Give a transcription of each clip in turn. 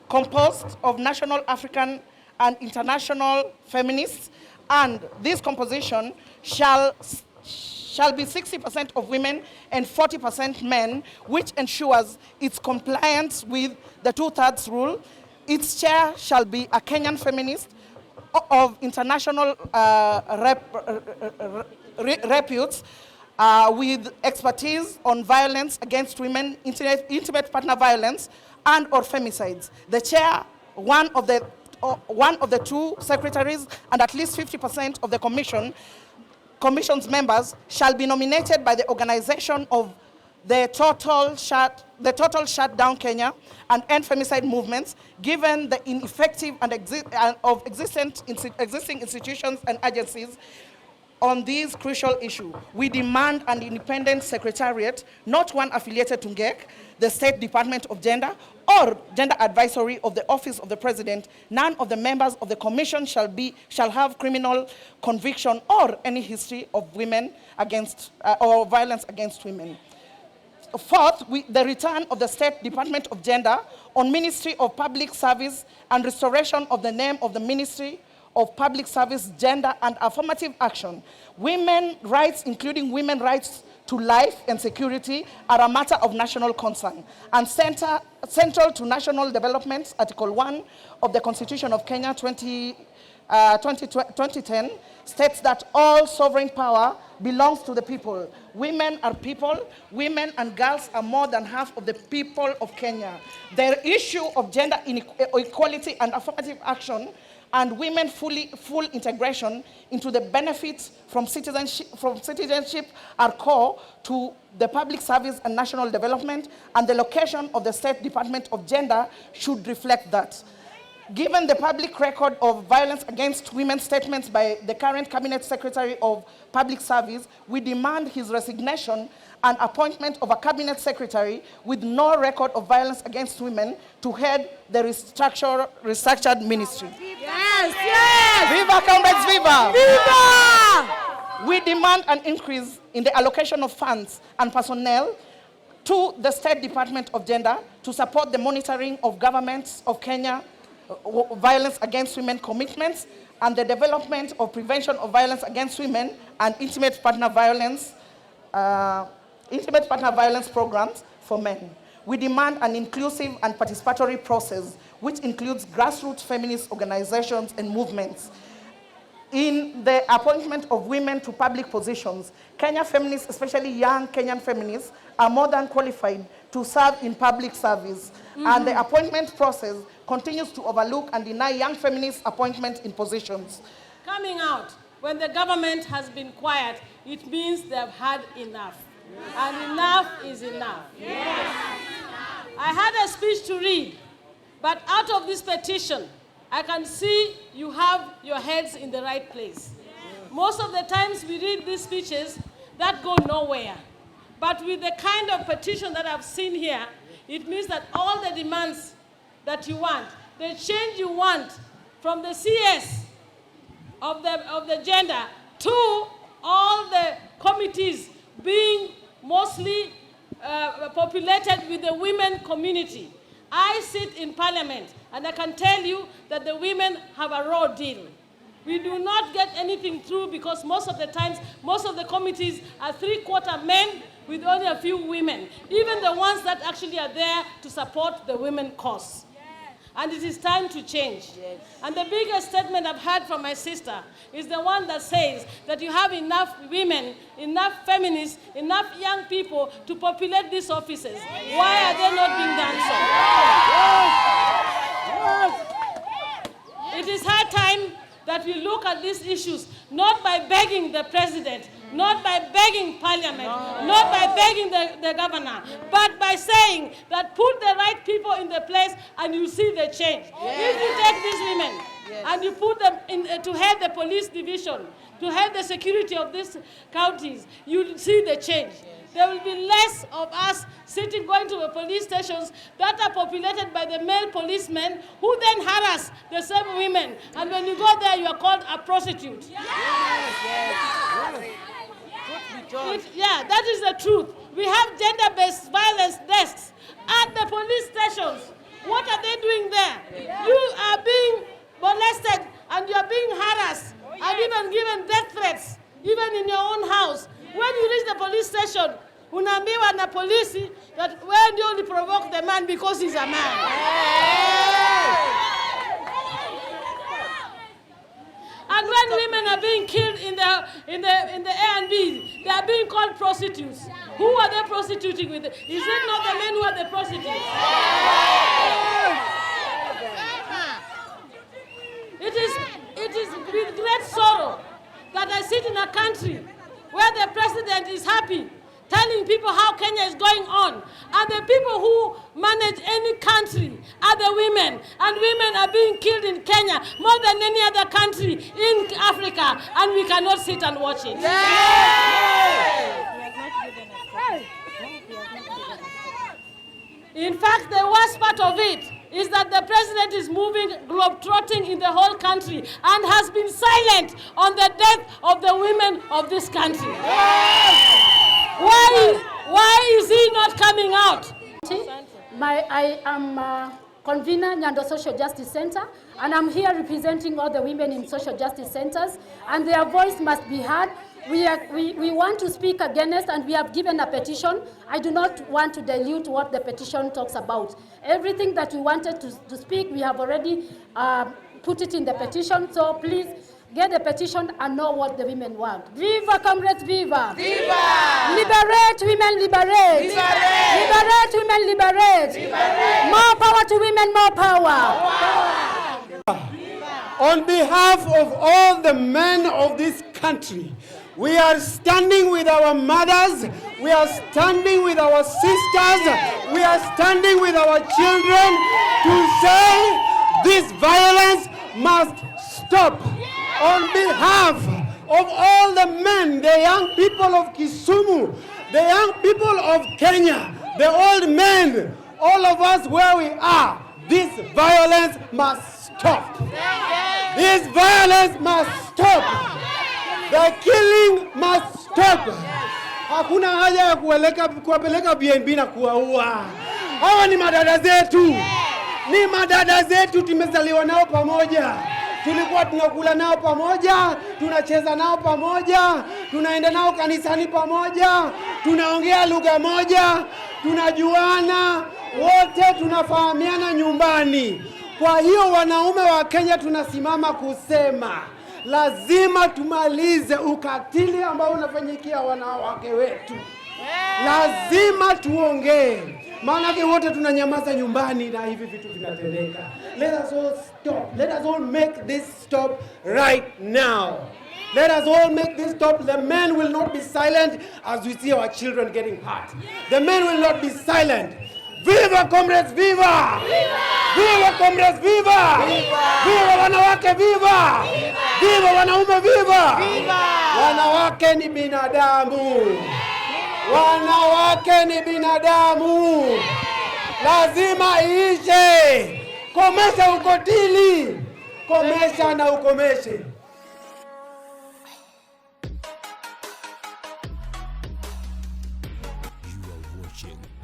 Composed of national, African, and international feminists, and this composition shall be 60% of women and 40% men, which ensures its compliance with the 2/3 rule. Its chair shall be a Kenyan feminist of international reputes, with expertise on violence against women, intimate partner violence, and or femicides. The chair, one of the two secretaries, and at least 50% of the commission's members shall be nominated by the organization of the Total Shutdown Kenya and End Femicide movements, given the ineffective and existing institutions and agencies on this crucial issue. We demand an independent secretariat, not one affiliated to NGEK, the State Department of Gender, or Gender Advisory of the Office of the President. None of the members of the Commission shall have criminal conviction or any history of women against or violence against women. Fourth, the return of the State Department of Gender on Ministry of Public Service and restoration of the name of the Ministry of Public Service, Gender and Affirmative Action. Women rights, including women rights to life and security, are a matter of national concern and central to national development. Article 1 of the Constitution of Kenya 2010 states that all sovereign power belongs to the people. Women are people. Women and girls are more than half of the people of Kenya. The issue of gender inequality and affirmative action and women full integration into the benefits from citizenship are core to the public service and national development, and the location of the State Department of Gender should reflect that. Given the public record of violence against women statements by the current Cabinet Secretary of Public Service, we demand his resignation and appointment of a Cabinet Secretary with no record of violence against women to head the restructured ministry. Yes, yes! Viva, comrades, viva! Viva! We demand an increase in the allocation of funds and personnel to the State Department of Gender to support the monitoring of governments of Kenya violence against women commitments and the development of prevention of violence against women and intimate partner violence programs for men. We demand an inclusive and participatory process which includes grassroots feminist organizations and movements. In the appointment of women to public positions, Kenya feminists, especially young Kenyan feminists, are more than qualified to serve in public service. And the appointment process continues to overlook and deny young feminists appointment in positions. Coming out, when the government has been quiet, it means they've had enough. And enough is enough. I had a speech to read, but out of this petition, I can see you have your heads in the right place. Most of the times we read these speeches that go nowhere. But with the kind of petition that I've seen here, it means that all the demands that you want, the change you want from the CS of the gender to all the committees being mostly populated with the women community. I sit in parliament and I can tell you that the women have a raw deal. We do not get anything through because most of the times, most of the committees are 3/4 men with only a few women, even the ones that actually are there to support the women cause. And it is time to change. Yes. And the biggest statement I've heard from my sister is the one that says that you have enough women, enough feminists, enough young people to populate these offices. Yes. Why are they not being done so? Yes. It is high time that we look at these issues, not by begging the president, not by begging parliament, not by begging the governor, but by saying that put the right people in the place and you see the change. Yes. If you take these women and you put them in, to head the police division, to head the security of these counties, you see the change. Yes. There will be less of us sitting, going to the police stations that are populated by the male policemen who then harass the same women. And when you go there, you are called a prostitute. Yes. Yes. Yes. That is the truth. We have gender-based violence desks at the police stations. What are they doing there? Yeah. You are being molested and you are being harassed and even given death threats, even in your own house. When you reach the police station, unaambiwa na polisi that when you only provoke the man because he's a man. And when women are being killed in the A&B, they are being called prostitutes. Who are they prostituting with? Is it not the men who are the prostitutes? It is with great sorrow that I sit in a country where the president is happy, telling people how Kenya is going on. And the people who manage any country are the women. And women are being killed in Kenya more than any other country in Africa. And we cannot sit and watch it. In fact, the worst part of it is that the president is moving globetrotting in the whole country and has been silent on the death of the women of this country. Why is he not coming out? I am convener Nyando Social Justice Center, and I'm here representing all the women in social justice centers, and their voice must be heard. We want to speak against, and we have given a petition. I do not want to dilute what the petition talks about. Everything that we wanted to speak, we have already put it in the petition, so please get the petition and know what the women want. Viva, comrades, viva! Viva! Liberate women, liberate! Liberate! Liberate women, liberate! Liberate! More power to women, more power! More power! Viva! On behalf of all the men of this country, we are standing with our mothers, we are standing with our sisters, we are standing with our children to say this violence must stop. On behalf of all the men, the young people of Kisumu, the young people of Kenya, the old men, all of us where we are, this violence must stop. This violence must stop. The killing must stop. Hakuna haja ya kuwapeleka BNB na kuwaua. Hawa ni madada zetu. Ni madada zetu, tumezaliwa nao pamoja. Tulikuwa tunakula nao pamoja, tunacheza nao pamoja, tunaenda nao kanisani pamoja, tunaongea lugha moja, tunajuana, wote tunafahamiana nyumbani. Kwa hiyo wanaume wa Kenya tunasimama kusema lazima tumalize ukatili ambao unafanyikia wanawake wetu. Lazima tuongee. Maana wote tunanyamaza nyumbani na hivi vitu vinatendeka. Let us all stop. Let us all make this stop right now. Let us all make this stop. The men will not be silent as we see our children getting hurt. The men will not be silent. Viva comrades, viva! Viva comrades, viva! Viva wanawake, viva! Viva wanaume, viva! Wanawake ni binadamu. Wanawake ni binadamu. Lazima iishe. Komesha ukatili. Komesha na ukomeshe.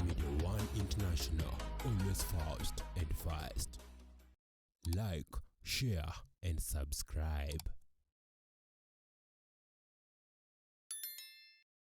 Media One International, always fast and fast. Like, share, and subscribe.